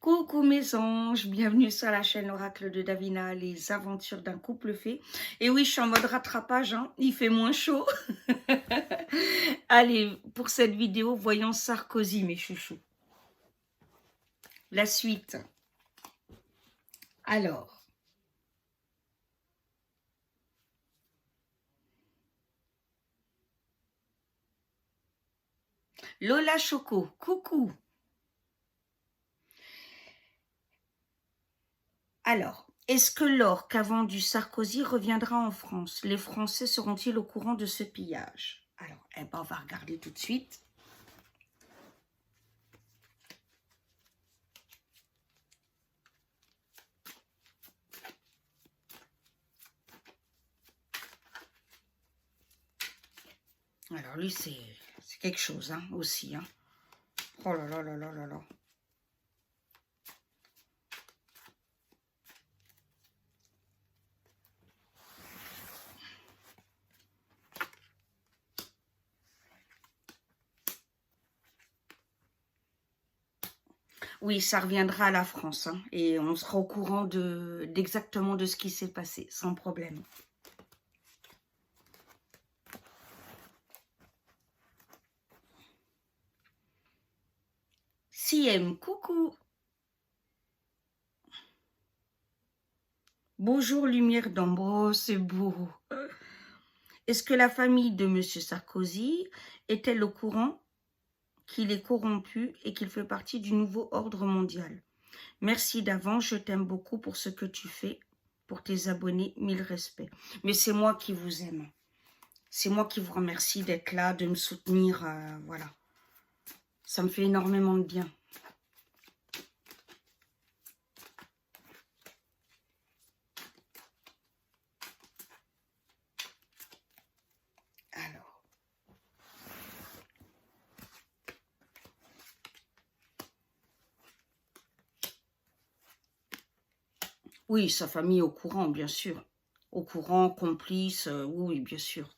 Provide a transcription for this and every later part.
Coucou mes anges, bienvenue sur la chaîne Oracle de Davina, les aventures d'un couple fait. Et oui, je suis en mode rattrapage, hein, il fait moins chaud. Allez, pour cette vidéo, voyons Sarkozy, mes chouchous. La suite. Alors, Lola Choco, coucou. Alors, est-ce que l'or qu'a vendu Sarkozy reviendra en France? Les Français seront-ils au courant de ce pillage? Alors, eh ben, on va regarder tout de suite. Alors, lui, c'est quelque chose, hein, aussi, hein. Oh là là là là là là. Oui, ça reviendra à la France, hein, et on sera au courant d'exactement de ce qui s'est passé, sans problème. Siem, coucou. Bonjour, lumière d'ombre, oh, c'est beau. Est-ce que la famille de M. Sarkozy est-elle au courant qu'il est corrompu et qu'il fait partie du nouveau ordre mondial? Merci d'avance, je t'aime beaucoup pour ce que tu fais, pour tes abonnés, mille respects. Mais c'est moi qui vous aime. C'est moi qui vous remercie d'être là, de me soutenir, voilà. Ça me fait énormément de bien. Alors. Oui, sa famille au courant, bien sûr. Au courant, complice, oui, bien sûr.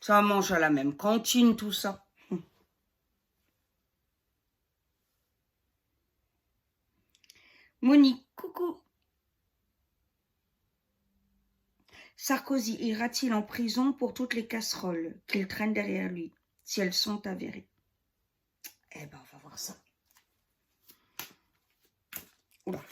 Ça mange à la même cantine, tout ça. Monique, coucou. Sarkozy ira-t-il en prison pour toutes les casseroles qu'il traîne derrière lui, si elles sont avérées? Eh ben, on va voir ça. Oula.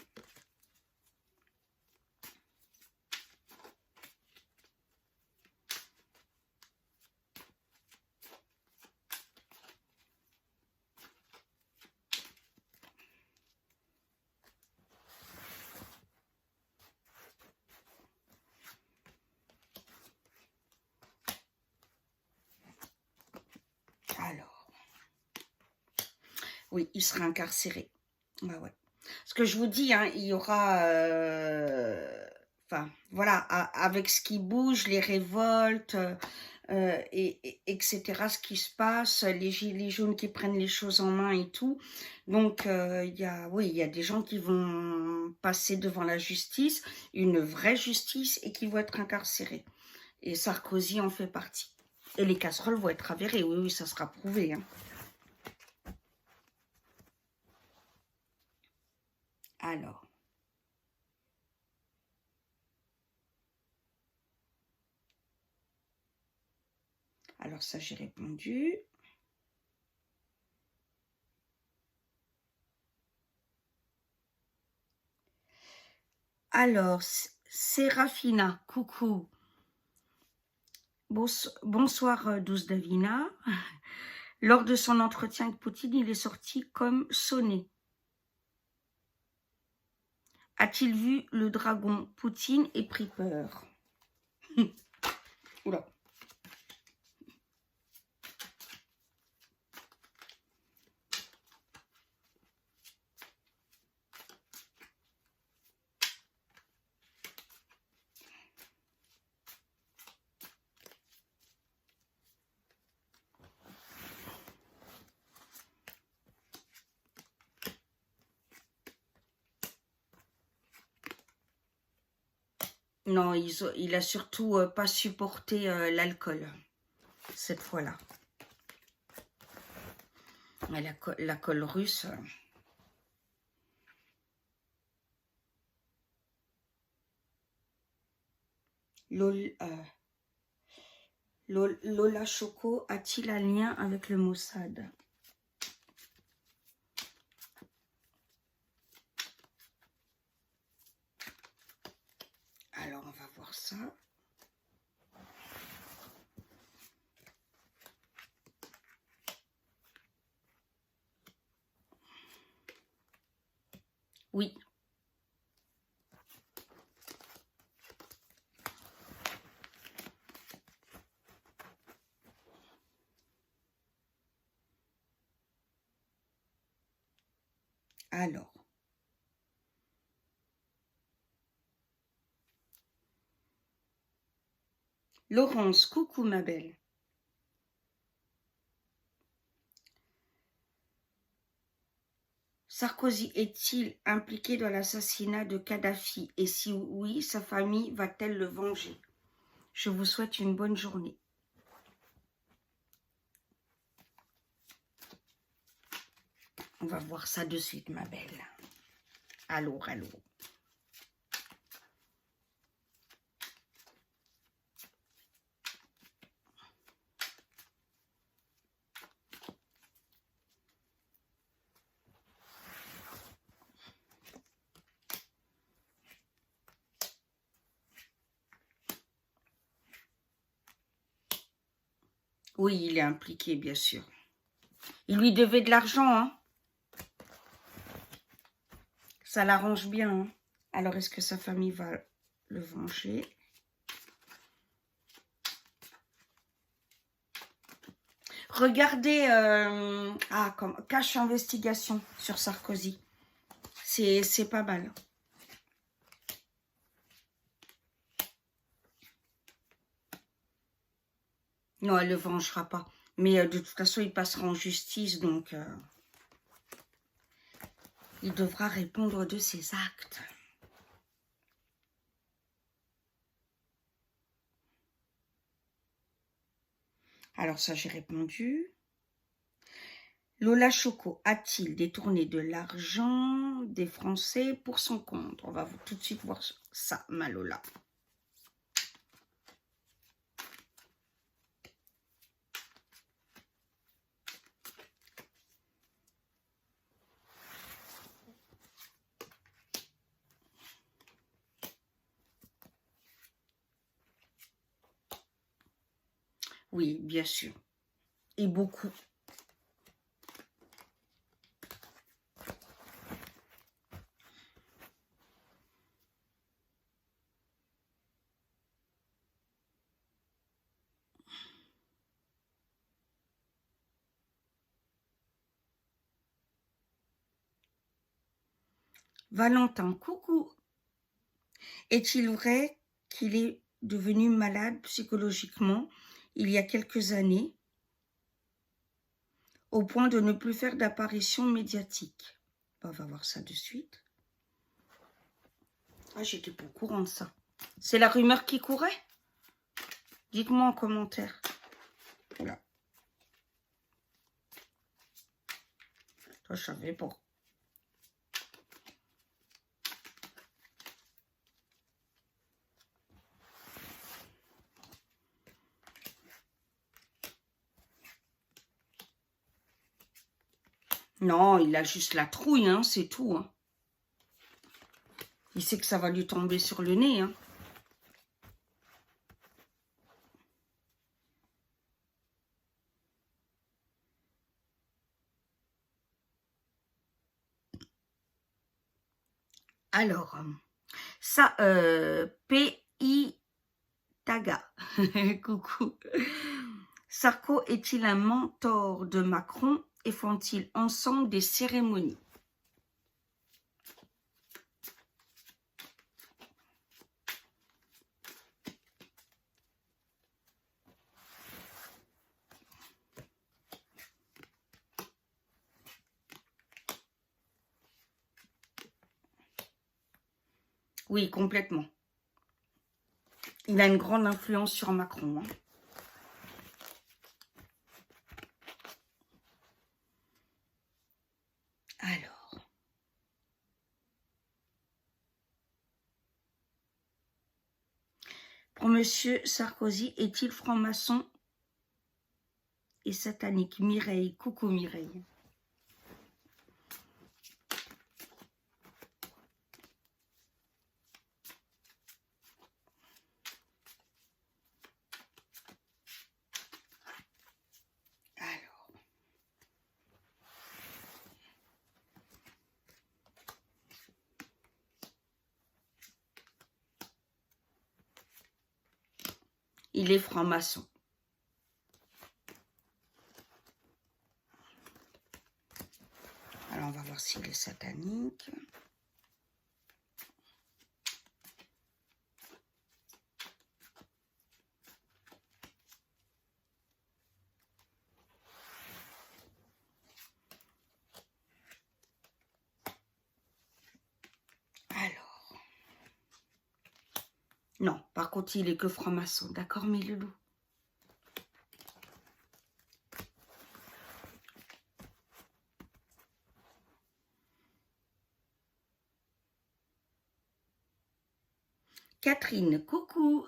Alors. Oui, il sera incarcéré. Bah ouais. Ce que je vous dis, hein, il y aura... Enfin, voilà, avec ce qui bouge, les révoltes, etc., ce qui se passe, les gilets jaunes qui prennent les choses en main et tout. Donc, oui, il y a des gens qui vont passer devant la justice, une vraie justice, et qui vont être incarcérés. Et Sarkozy en fait partie. Et les casseroles vont être avérées, oui, oui, ça sera prouvé, hein. Alors ça, j'ai répondu. Alors, Sérafina, coucou. Bonsoir, douce Davina. Lors de son entretien avec Poutine, il est sorti comme sonné. A-t-il vu le dragon Poutine et pris peur? Oula. Non, il a surtout pas supporté l'alcool, cette fois-là. Mais la colle russe... Lola Choco a-t-il un lien avec le Mossad? Alors, on va voir ça. Oui. Alors. Laurence, coucou ma belle. Sarkozy est-il impliqué dans l'assassinat de Kadhafi? Et si oui, sa famille va-t-elle le venger? Je vous souhaite une bonne journée. On va voir ça de suite, ma belle. Allô, allô. Oui, il est impliqué, bien sûr. Il lui devait de l'argent, hein. Ça l'arrange bien, hein. Alors, est-ce que sa famille va le venger? Regardez, comme cache investigation sur Sarkozy. C'est pas mal. Non, elle ne le vengera pas. Mais de toute façon, il passera en justice, donc il devra répondre de ses actes. Alors ça, j'ai répondu. Lola Choco a-t-il détourné de l'argent des Français pour son compte? On va tout de suite voir ça, ma Lola. Oui, bien sûr. Et beaucoup. Valentin, coucou. Est-il vrai qu'il est devenu malade psychologiquement il y a quelques années, au point de ne plus faire d'apparition médiatique? On va voir ça de suite. Ah, j'étais pas au courant de ça. C'est la rumeur qui courait? Dites-moi en commentaire. Voilà. Toi, je savais pas. Non, il a juste la trouille, hein, c'est tout. Hein. Il sait que ça va lui tomber sur le nez. Hein. Alors, ça, P.I. Taga, coucou. Sarko est-il un mentor de Macron et font-ils ensemble des cérémonies? Oui, complètement. Il a une grande influence sur Macron. Hein. pour Monsieur Sarkozy est-il franc-maçon et satanique? Mireille, coucou Mireille. Alors, il est franc-maçon. Alors, on va voir s'il est satanique. Alors. Non, par contre, il est que franc-maçon. D'accord, mes loulous? Catherine, coucou.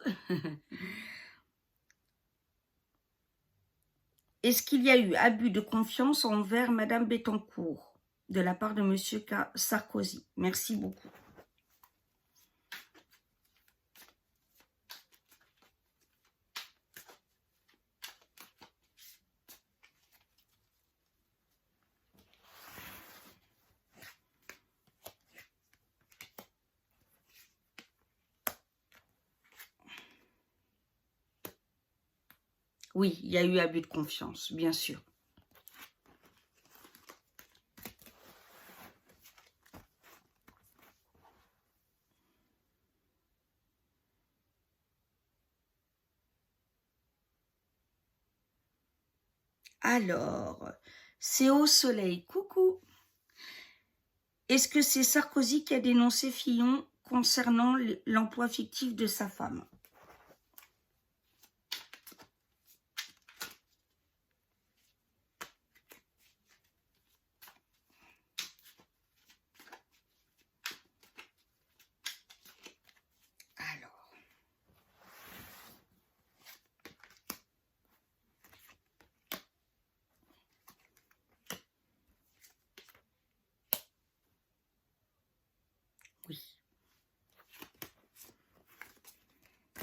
Est-ce qu'il y a eu abus de confiance envers Madame Bettencourt de la part de Monsieur Sarkozy? Merci beaucoup. Oui, il y a eu abus de confiance, bien sûr. Alors, c'est au soleil, coucou. Est-ce que c'est Sarkozy qui a dénoncé Fillon concernant l'emploi fictif de sa femme? Alors, oui.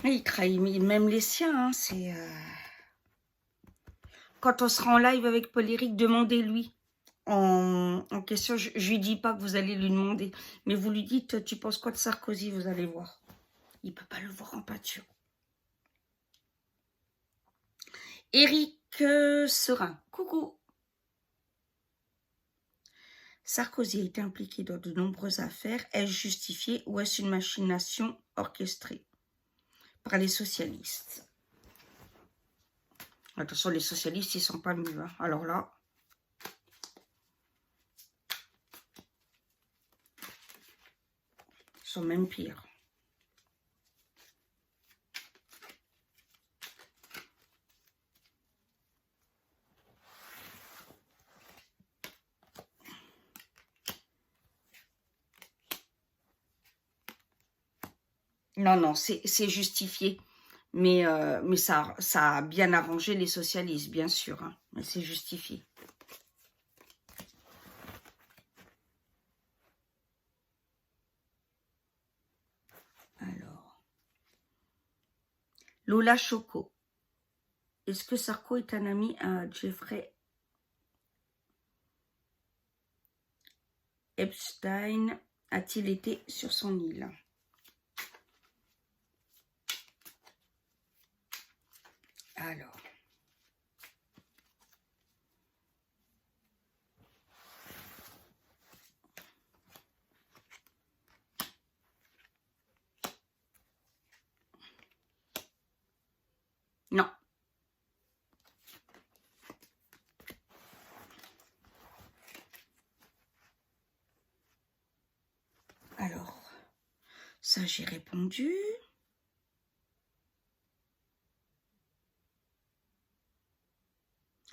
Il trahit même les siens, hein, c'est... Quand on sera en live avec Paul-Éric, demandez-lui en question. Je lui dis pas que vous allez lui demander, mais vous lui dites, tu penses quoi de Sarkozy? Vous allez voir. Il peut pas le voir en pâture. Éric Serin, coucou. Sarkozy a été impliqué dans de nombreuses affaires. Est-ce justifié ou est-ce une machination orchestrée par les socialistes? Attention, les socialistes, ils sont pas mieux. Hein. Alors là, ils sont même pires. Non, non, c'est justifié. Mais ça a bien arrangé les socialistes, bien sûr. Hein. Mais c'est justifié. Alors. Lola Choco. Est-ce que Sarko est un ami à Jeffrey Epstein? A-t-il été sur son île? Alors. Non. Alors, ça j'ai répondu.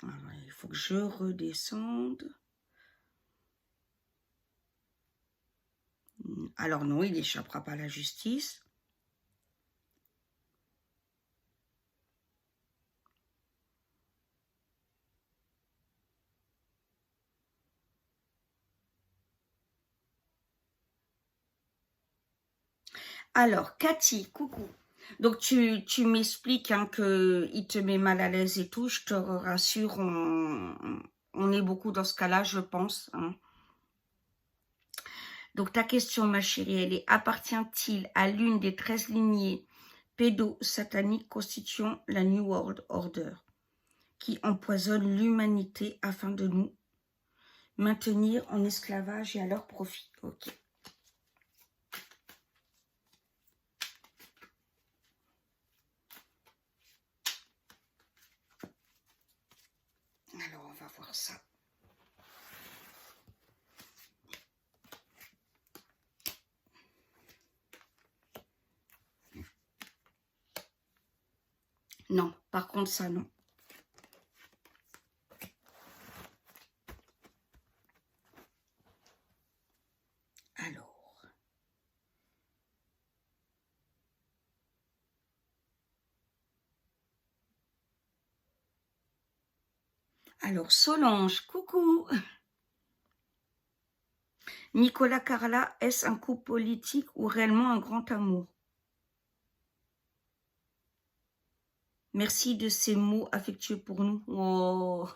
Alors, il faut que je redescende. Alors non, il n'échappera pas à la justice. Alors, Cathy, coucou. Donc, tu m'expliques hein, qu'il te met mal à l'aise et tout. Je te rassure, on est beaucoup dans ce cas-là, je pense. Hein. Donc, ta question, ma chérie, elle est, appartient-il à l'une des 13 lignées pédosataniques constituant la New World Order, qui empoisonne l'humanité afin de nous maintenir en esclavage et à leur profit? Ok. Alors, on va voir ça. Non, par contre, ça, non. Alors, Solange, coucou. Nicolas Carla, est-ce un couple politique ou réellement un grand amour? Merci de ces mots affectueux pour nous. Oh.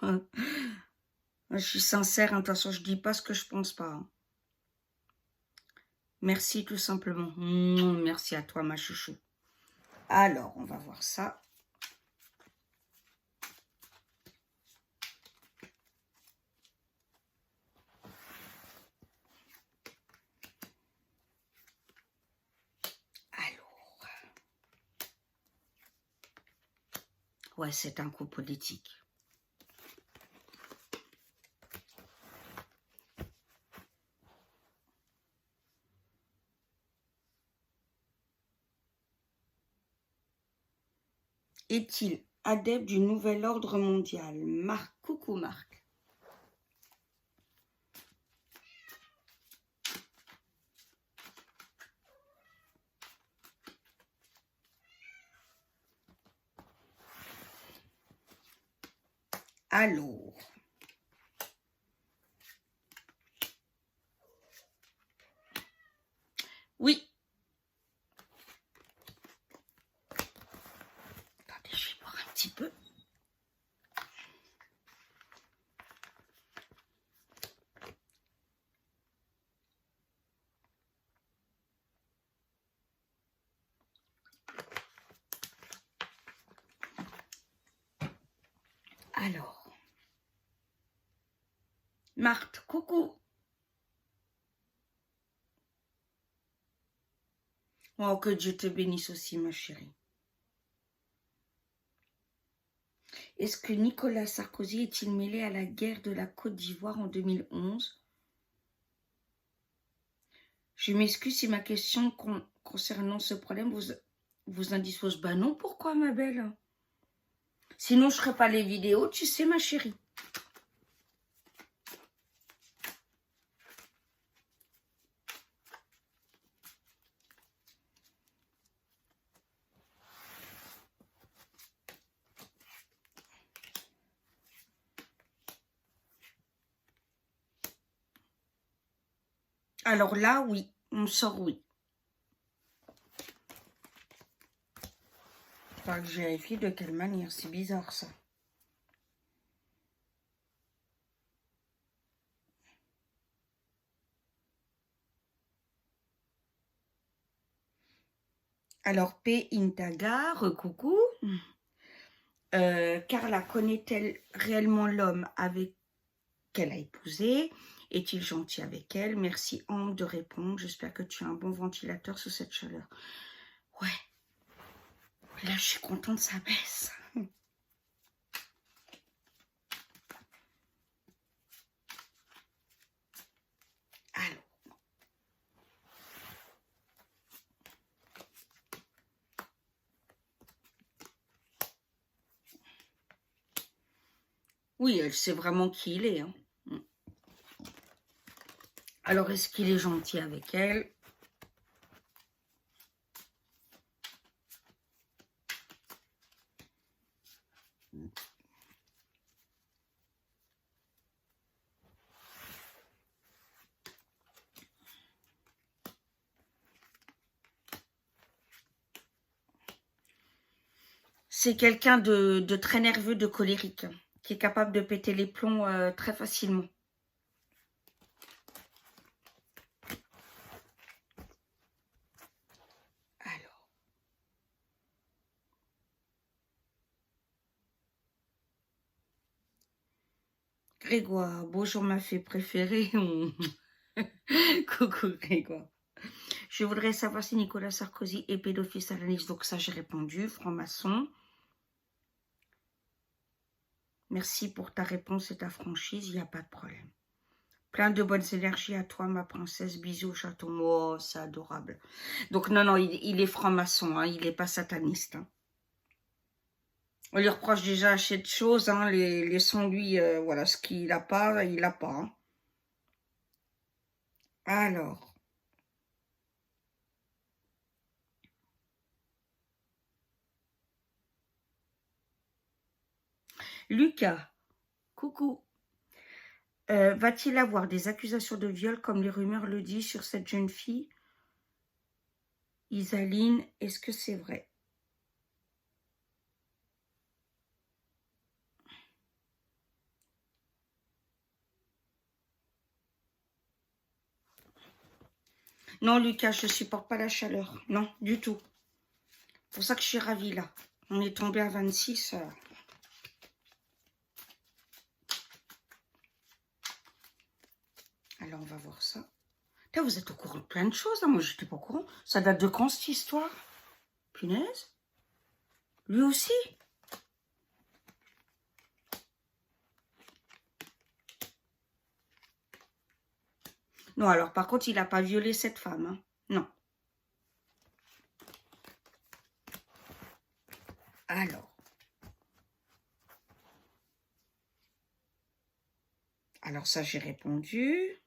Je suis sincère, attention, je dis pas ce que je pense pas. Hein. Merci tout simplement. Merci à toi, ma chouchou. Alors, on va voir ça. Alors. Ouais, c'est un coup politique. Est-il adepte du nouvel ordre mondial? Marc, coucou Marc. Alors. Oui. Attendez, je vais boire un petit peu. Alors. Marthe, coucou. Oh, que Dieu te bénisse aussi, ma chérie. Est-ce que Nicolas Sarkozy est-il mêlé à la guerre de la Côte d'Ivoire en 2011? Je m'excuse si ma question concernant ce problème vous indispose. Ben non, pourquoi, ma belle? Sinon, je ne ferais pas les vidéos, tu sais, ma chérie. Alors là, oui, on sort oui. Faut que je vérifie de quelle manière, c'est bizarre ça. Alors, P. Intagar, coucou. Carla, connaît-elle réellement l'homme avec qu'elle a épousé? Est-il gentil avec elle? Merci Ambre de répondre. J'espère que tu as un bon ventilateur sous cette chaleur. Ouais. Là, je suis contente, ça baisse. Alors. Oui, elle sait vraiment qui il est. Hein. Alors, est-ce qu'il est gentil avec elle? C'est quelqu'un de très nerveux, de colérique, qui est capable de péter les plombs très facilement. Alors. Grégoire, bonjour ma fée préférée. Coucou Grégoire. Je voudrais savoir si Nicolas Sarkozy est pédophile à la liste. Donc ça, j'ai répondu, franc-maçon. Merci pour ta réponse et ta franchise, il n'y a pas de problème. Plein de bonnes énergies à toi, ma princesse. Bisous, chaton. Oh, c'est adorable. Donc non, il est franc-maçon, hein, il n'est pas sataniste. Hein. On lui reproche déjà assez de choses. Hein, laissons-lui, voilà, ce qu'il n'a pas, il n'a pas. Hein. Alors. Lucas, coucou. Va-t-il avoir des accusations de viol comme les rumeurs le disent sur cette jeune fille Isaline, est-ce que c'est vrai? Non, Lucas, je ne supporte pas la chaleur. Non, du tout. C'est pour ça que je suis ravie, là. On est tombé à 26. Alors, on va voir ça. Là, vous êtes au courant de plein de choses. Hein. Moi, je n'étais pas au courant. Ça date de quand, cette histoire? Punaise. Lui aussi? Non, alors, par contre, il n'a pas violé cette femme. Hein. Non. Alors. Alors, ça, j'ai répondu.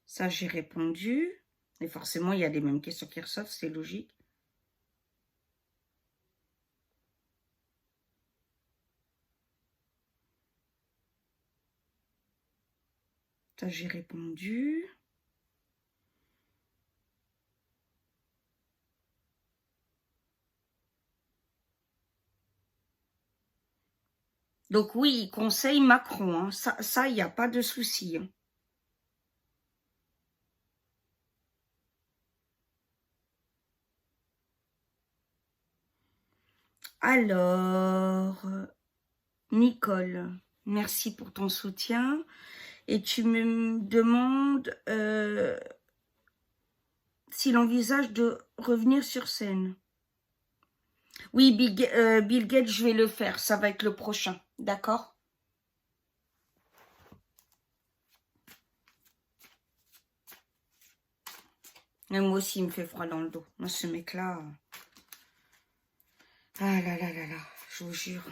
Ça, j'ai répondu. Et forcément, il y a les mêmes questions qui ressortent, c'est logique. Ça, j'ai répondu. Donc oui, il conseille Macron. Hein. Ça, il n'y a pas de souci. Hein. Alors, Nicole, merci pour ton soutien. Et tu me demandes s'il envisage de revenir sur scène. Oui, Bill Gates, je vais le faire. Ça va être le prochain. D'accord? Et moi aussi, il me fait froid dans le dos. Moi, ce mec-là... Ah là là là là, je vous jure.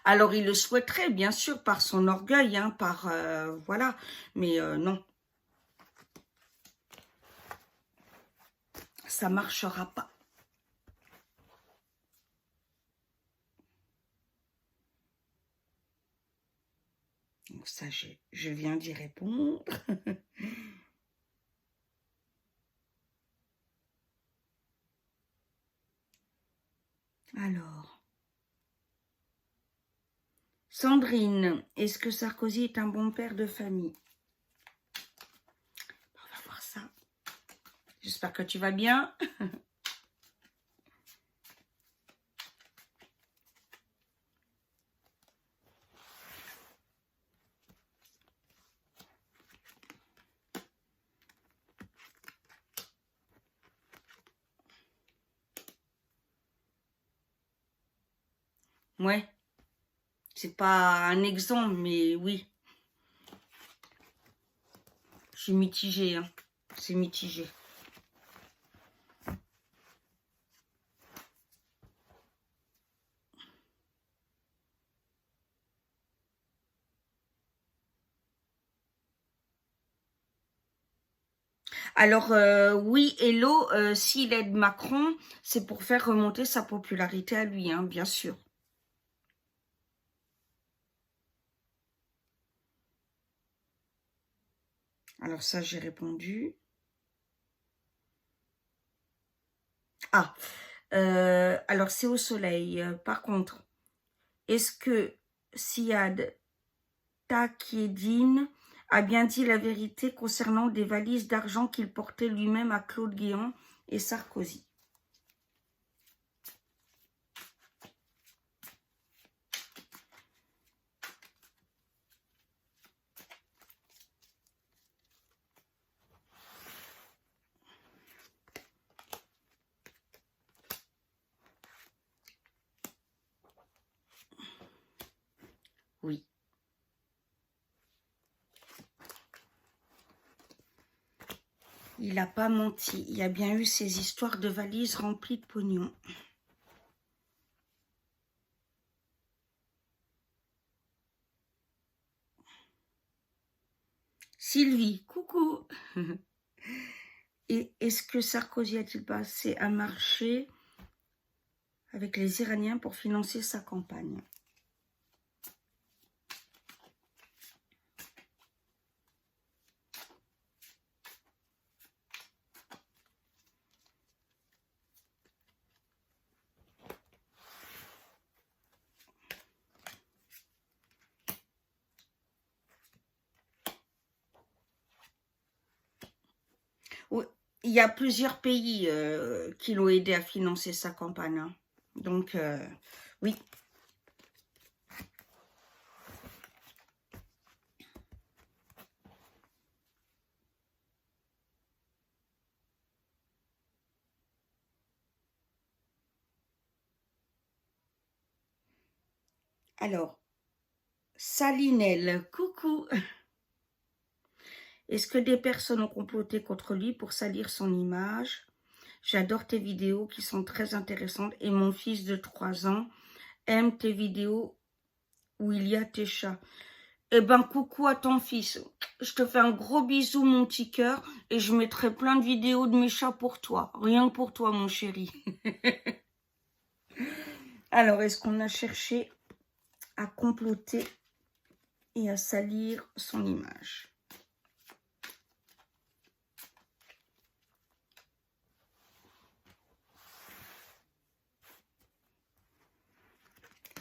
Alors, il le souhaiterait, bien sûr, par son orgueil, hein, par... voilà, mais non. Ça ne marchera pas. Donc ça, je viens d'y répondre. Alors... Sandrine, est-ce que Sarkozy est un bon père de famille? On va voir ça. J'espère que tu vas bien. Ouais. C'est pas un exemple, mais oui. Je suis mitigée, hein. C'est mitigé. Alors, oui, Hello, s'il aide Macron, c'est pour faire remonter sa popularité à lui, hein, bien sûr. Alors ça, j'ai répondu. Ah, alors c'est au soleil. Par contre, est-ce que Siad Takieddine a bien dit la vérité concernant des valises d'argent qu'il portait lui-même à Claude Guéant et Sarkozy? Oui. Il n'a pas menti. Il y a bien eu ces histoires de valises remplies de pognon. Sylvie, coucou. Et est-ce que Sarkozy a-t-il passé un marché avec les Iraniens pour financer sa campagne? Oui, il y a plusieurs pays qui l'ont aidé à financer sa campagne, hein. Donc, oui. Alors, Salinel, coucou. Est-ce que des personnes ont comploté contre lui pour salir son image? J'adore tes vidéos qui sont très intéressantes et mon fils de 3 ans aime tes vidéos où il y a tes chats. Eh ben, coucou à ton fils. Je te fais un gros bisou, mon petit cœur, et je mettrai plein de vidéos de mes chats pour toi. Rien que pour toi, mon chéri. Alors, est-ce qu'on a cherché à comploter et à salir son image?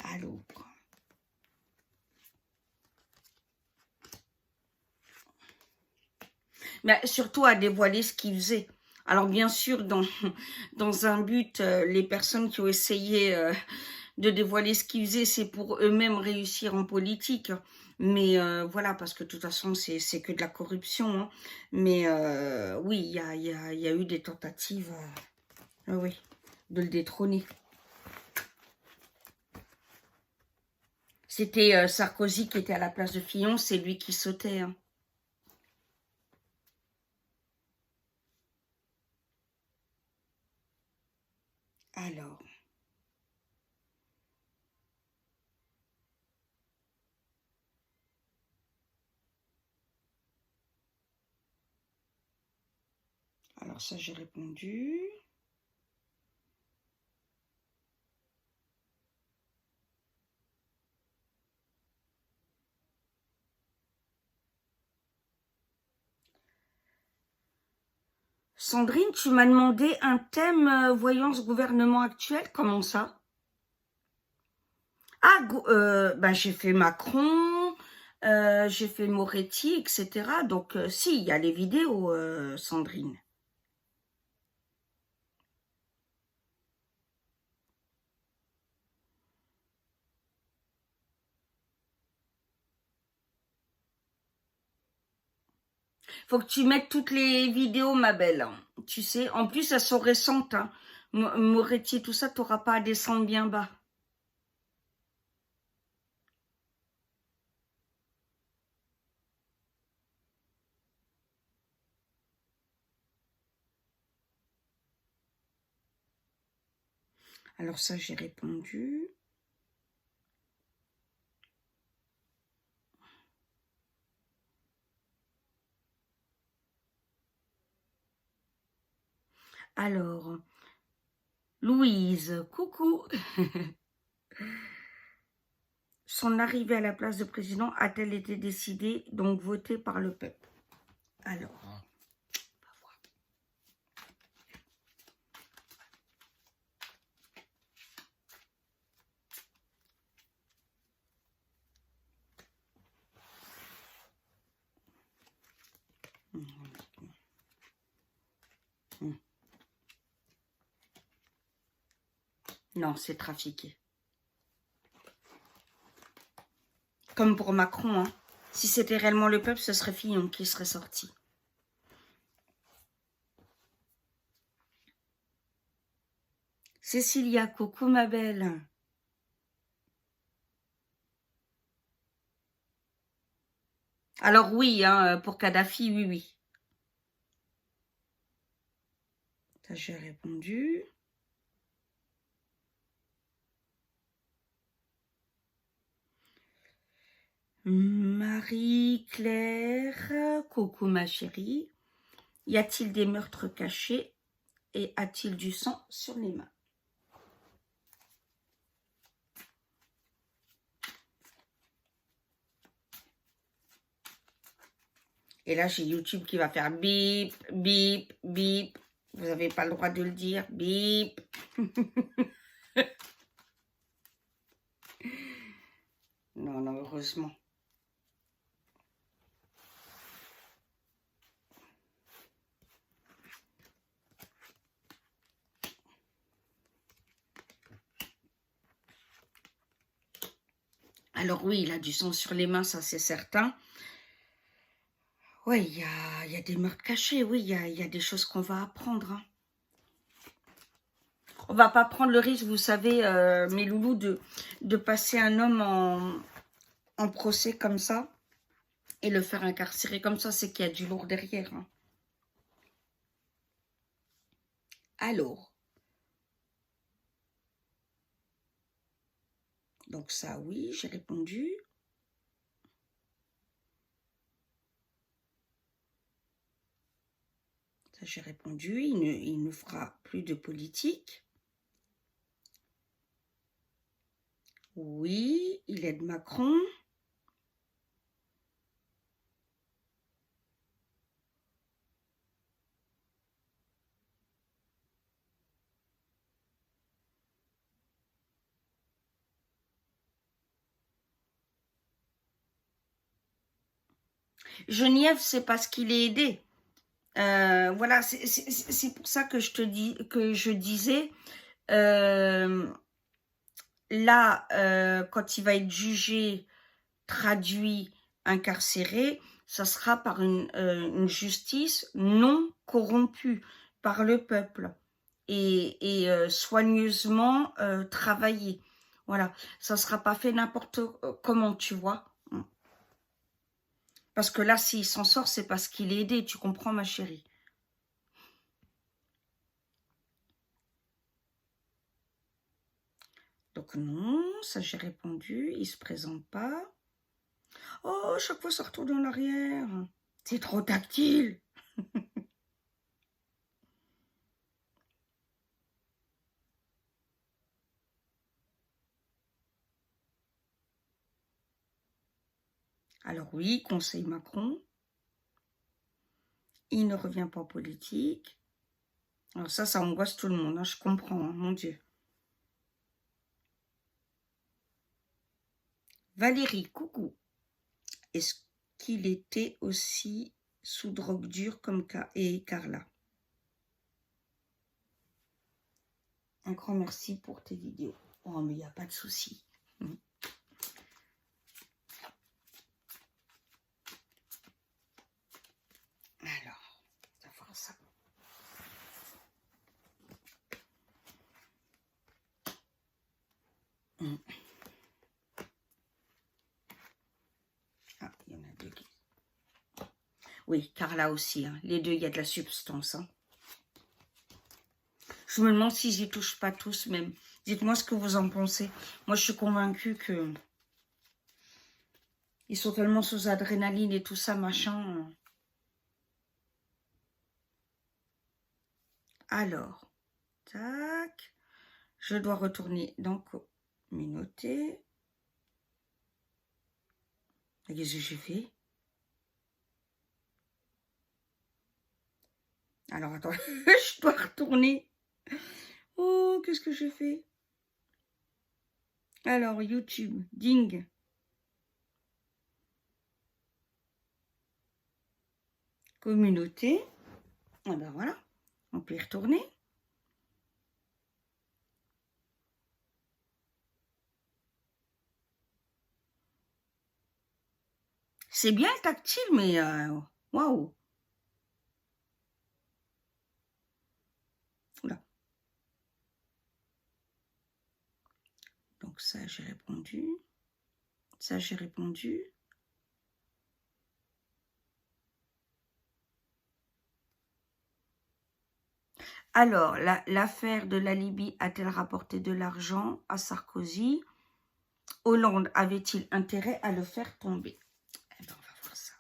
Alors, mais surtout à dévoiler ce qu'il faisait. Alors bien sûr, dans un but, les personnes qui ont essayé de dévoiler ce qu'ils faisaient, c'est pour eux-mêmes réussir en politique. Mais voilà, parce que de toute façon, c'est que de la corruption, hein. Mais oui, il y a eu des tentatives oui, de le détrôner. C'était Sarkozy qui était à la place de Fillon, c'est lui qui sautait, hein. Alors ça, j'ai répondu. Sandrine, tu m'as demandé un thème voyant ce gouvernement actuel. Comment ça? Ah, ben, j'ai fait Macron, j'ai fait Moretti, etc. Donc, si, il y a les vidéos, Sandrine. Faut que tu mettes toutes les vidéos, ma belle, hein. Tu sais, en plus, elles sont récentes, hein. Moretti, tout ça, t'auras pas à descendre bien bas. Alors ça, j'ai répondu. Alors, Louise, coucou. Son arrivée à la place de président a-t-elle été décidée, donc votée par le peuple? Alors, on va voir. Non, c'est trafiqué. Comme pour Macron, hein. Si c'était réellement le peuple, ce serait Fillon qui serait sorti. Cécilia, coucou ma belle. Alors oui, hein, pour Kadhafi, oui, oui. Ça, j'ai répondu. Marie-Claire, coucou ma chérie. Y a-t-il des meurtres cachés et a-t-il du sang sur les mains? Et là, j'ai YouTube qui va faire bip, bip, bip. Vous n'avez pas le droit de le dire. Bip. Non, non, heureusement. Alors oui, il a du sang sur les mains, ça c'est certain. Oui, il y a des meurtres cachés, oui, il y a des choses qu'on va apprendre. Hein. On va pas prendre le risque, vous savez, mes loulous, de passer un homme en procès comme ça et le faire incarcérer comme ça, c'est qu'il y a du lourd derrière. Hein. Alors, donc ça, oui, j'ai répondu. Ça, j'ai répondu. Il ne fera plus de politique. Oui, il aide Macron. Genièvre, c'est parce qu'il est aidé. Voilà, c'est pour ça que je disais, là, quand il va être jugé, traduit, incarcéré, ça sera par une justice non corrompue par le peuple et soigneusement travaillée. Voilà, ça ne sera pas fait n'importe comment, tu vois. Parce que là, s'il s'en sort, c'est parce qu'il est aidé, tu comprends, ma chérie. Donc non, ça j'ai répondu, il se présente pas. Oh, chaque fois ça retourne en arrière. C'est trop tactile. Alors oui, conseil Macron. Il ne revient pas en politique. Alors ça angoisse tout le monde, hein, je comprends, hein, mon Dieu. Valérie, coucou. Est-ce qu'il était aussi sous drogue dure comme Carla? Un grand merci pour tes vidéos. Oh, mais il n'y a pas de souci. Alors, on va voir ça. Ah, il y en a deux qui... Oui, Carla aussi. Hein. Les deux, il y a de la substance. Hein. Je me demande si j'y touche pas tous même. Dites-moi ce que vous en pensez. Moi, je suis convaincue que... Ils sont tellement sous adrénaline et tout ça, machin. Alors, tac. Je dois retourner dans communauté. Qu'est-ce que j'ai fait? Alors, attends, je dois retourner. Oh, qu'est-ce que je fais? Alors, YouTube, ding. Communauté. Ah ben voilà, on peut y retourner. C'est bien tactile, mais waouh. Oula. Donc ça, j'ai répondu. Ça, j'ai répondu. Alors, l'affaire de la Libye a-t-elle rapporté de l'argent à Sarkozy? Hollande avait-il intérêt à le faire tomber? Eh ben, on va voir ça.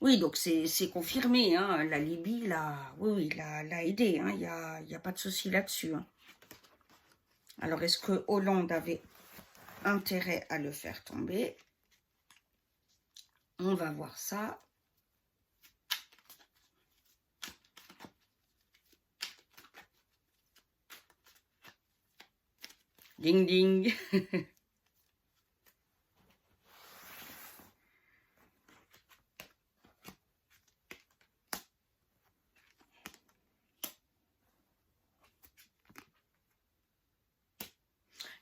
Oui, donc c'est confirmé, hein, la Libye, oui, l'a aidé, hein, il y a pas de souci là-dessus. Hein. Alors, est-ce que Hollande avait intérêt à le faire tomber? On va voir ça. Ding ding.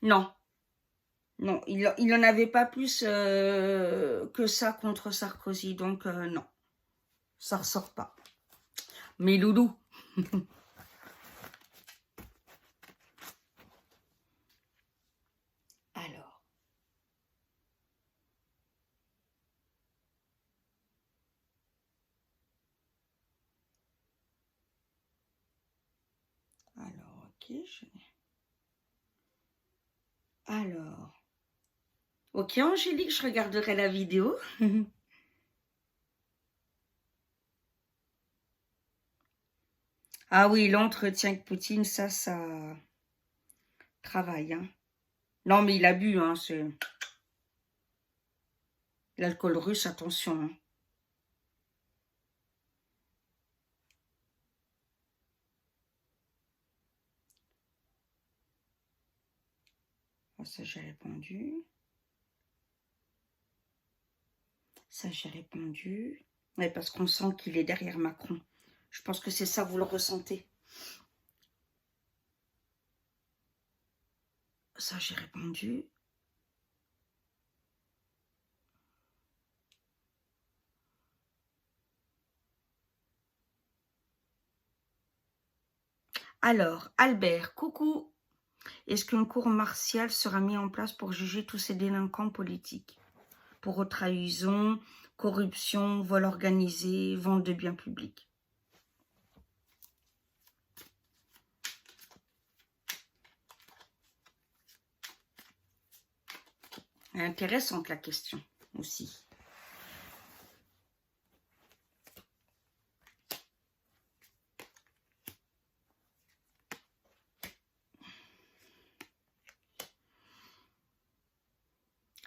Non, non, il en avait pas plus que ça contre Sarkozy, donc non, ça ressort pas. Mais loulou. Alors. Alors, ok, Alors. Ok, Angélique, je regarderai la vidéo. Ah oui, l'entretien avec Poutine, ça travaille. Hein. Non, mais il a bu, hein, c'est... L'alcool russe, attention. Hein. Ah, ça, j'ai répondu. Ça, j'ai répondu. Ouais, parce qu'on sent qu'il est derrière Macron. Je pense que c'est ça, vous le ressentez. Ça, j'ai répondu. Alors, Albert, coucou. Est-ce qu'une cour martiale sera mise en place pour juger tous ces délinquants politiques? Pour trahison, corruption, vol organisé, vente de biens publics. Intéressante la question aussi.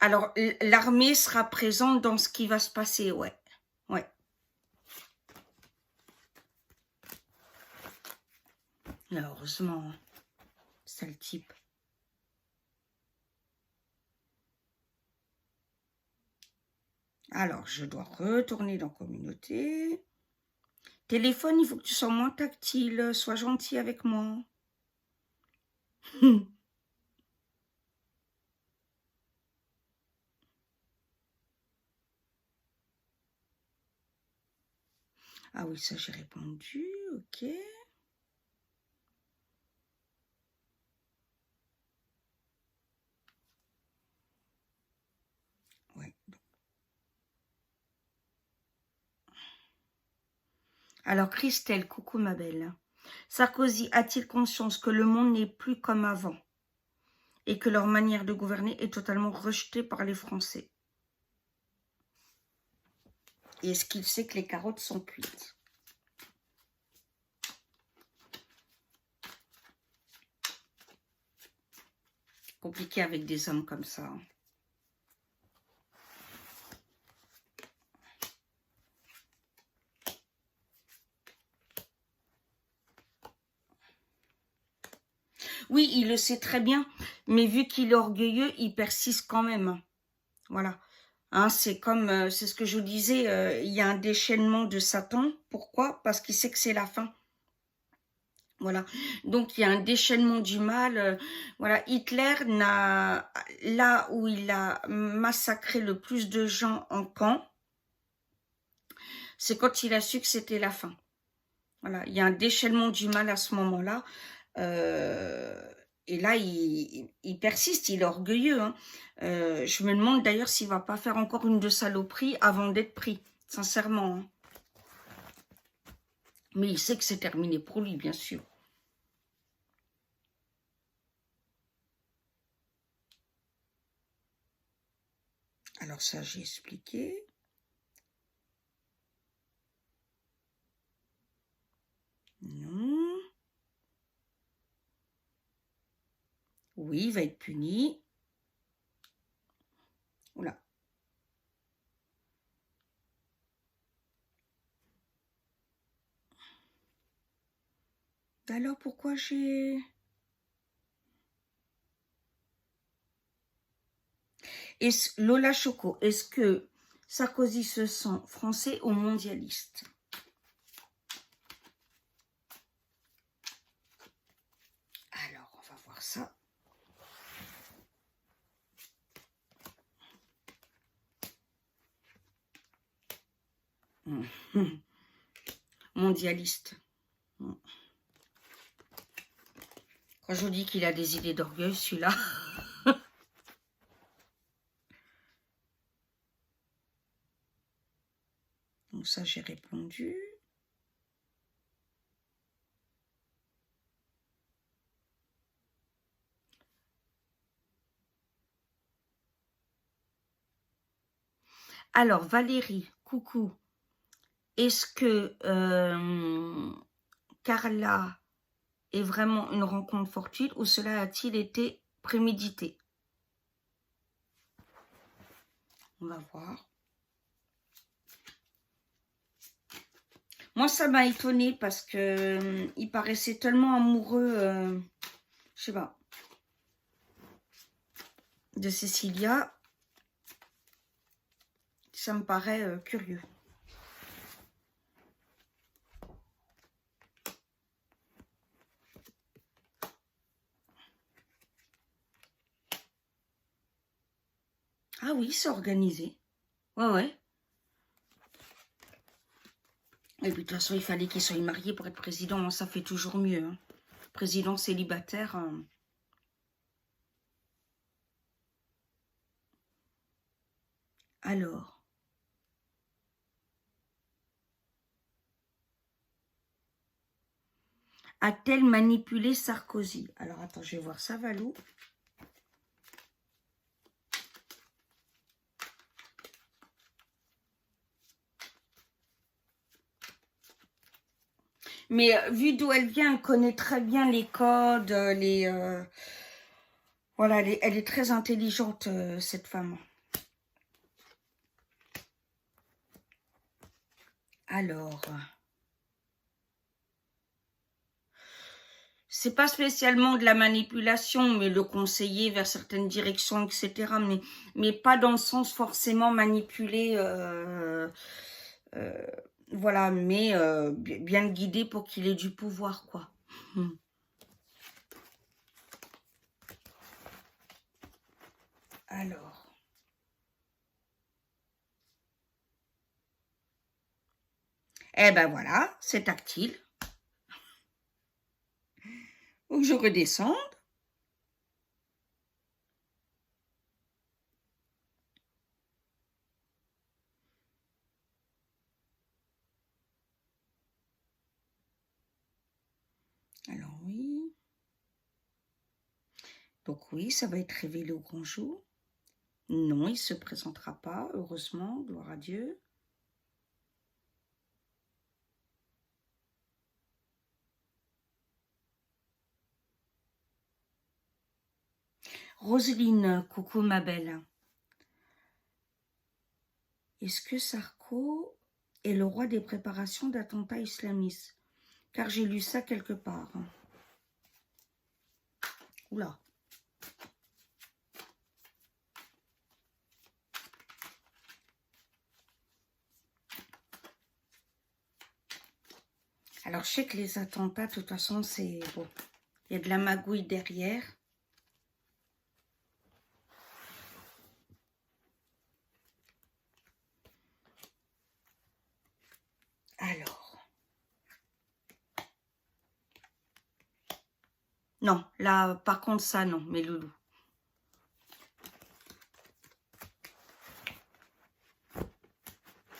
Alors, l'armée sera présente dans ce qui va se passer, ouais. Ouais. Heureusement, c'est le type. Alors, je dois retourner dans communauté. Téléphone, il faut que tu sois moins tactile. Sois gentil avec moi. Ah oui, ça j'ai répondu, ok. Ouais. Alors Christelle, coucou ma belle. Sarkozy a-t-il conscience que le monde n'est plus comme avant et que leur manière de gouverner est totalement rejetée par les Français? Et est-ce qu'il sait que les carottes sont cuites? Compliqué avec des hommes comme ça. Hein. Oui, il le sait très bien, mais vu qu'il est orgueilleux, il persiste quand même. Voilà. Hein, c'est comme, c'est ce que je vous disais, il y a un déchaînement de Satan. Pourquoi? Parce qu'il sait que c'est la fin. Voilà. Donc, il y a un déchaînement du mal. Voilà. Hitler n'a, là où il a massacré le plus de gens en camp, c'est quand il a su que c'était la fin. Voilà. Il y a un déchaînement du mal à ce moment-là. Et là, il persiste, il est orgueilleux. Hein. Je me demande d'ailleurs s'il va pas faire encore une de saloperies avant d'être pris, sincèrement. Hein. Mais il sait que c'est terminé pour lui, bien sûr. Alors ça, j'ai expliqué. Non. Oui, il va être puni. Oula. Alors pourquoi j'ai... Lola Choco, est-ce que Sarkozy se sent français ou mondialiste? Alors, on va voir ça. Mondialiste. Quand je vous dis qu'il a des idées d'orgueil, celui-là. Donc ça, j'ai répondu. Alors, Valérie, coucou. Est-ce que Carla est vraiment une rencontre fortuite ou cela a-t-il été prémédité? On va voir. Moi, ça m'a étonnée parce que il paraissait tellement amoureux, je sais pas, de Cécilia. Ça me paraît curieux. Ah oui, c'est organisé. Ouais, ouais. Et puis de toute façon, il fallait qu'il soit marié pour être président. Hein, ça fait toujours mieux. Hein. Président célibataire. Alors. A-t-elle manipulé Sarkozy? Alors, attends, je vais voir ça, Valou. Mais vu d'où elle vient, elle connaît très bien les codes, voilà, elle est très intelligente, cette femme. Alors... c'est pas spécialement de la manipulation, mais le conseiller vers certaines directions, etc. Mais pas dans le sens forcément manipuler, voilà, mais bien le guider pour qu'il ait du pouvoir, quoi. Alors. Eh ben voilà, c'est tactile. Faut que je redescende. Alors oui. Donc oui, ça va être révélé au grand jour. Non, il ne se présentera pas, heureusement, gloire à Dieu. Roselyne, coucou ma belle. Est-ce que Sarko est le roi des préparations d'attentats islamistes? Car j'ai lu ça quelque part. Oula. Alors, je sais que les attentats, de toute façon, c'est... Bon, il y a de la magouille derrière. Alors. Non, là, par contre, ça, non, mes loulous.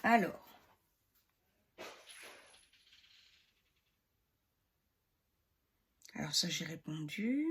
Alors. Alors ça, j'ai répondu.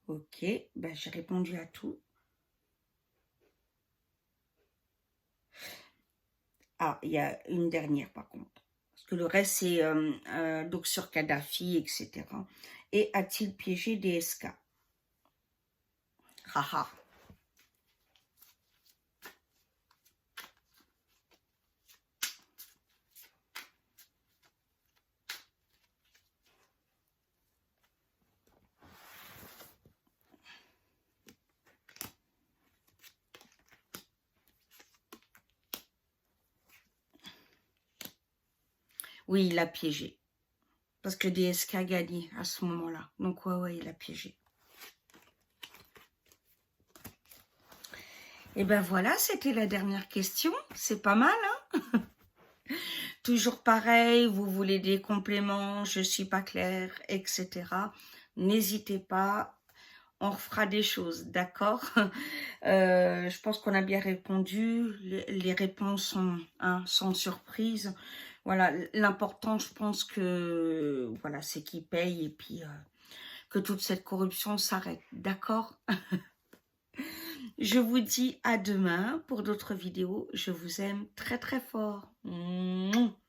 Ok, ben, j'ai répondu à tout. Ah, il y a une dernière par contre. Parce que le reste, c'est donc sur Kadhafi, etc. Et a-t-il piégé DSK? Haha. Oui, il a piégé. Parce que DSK a gagné à ce moment-là. Donc, ouais, il a piégé. Et ben voilà, c'était la dernière question. C'est pas mal, hein? Toujours pareil, vous voulez des compléments, je suis pas claire, etc. N'hésitez pas, on refera des choses, d'accord? Je pense qu'on a bien répondu. Les réponses sont, hein, sans surprise. Voilà, l'important, je pense que voilà, c'est qu'ils payent et puis que toute cette corruption s'arrête, d'accord? Je vous dis à demain pour d'autres vidéos. Je vous aime très très fort. Mouah.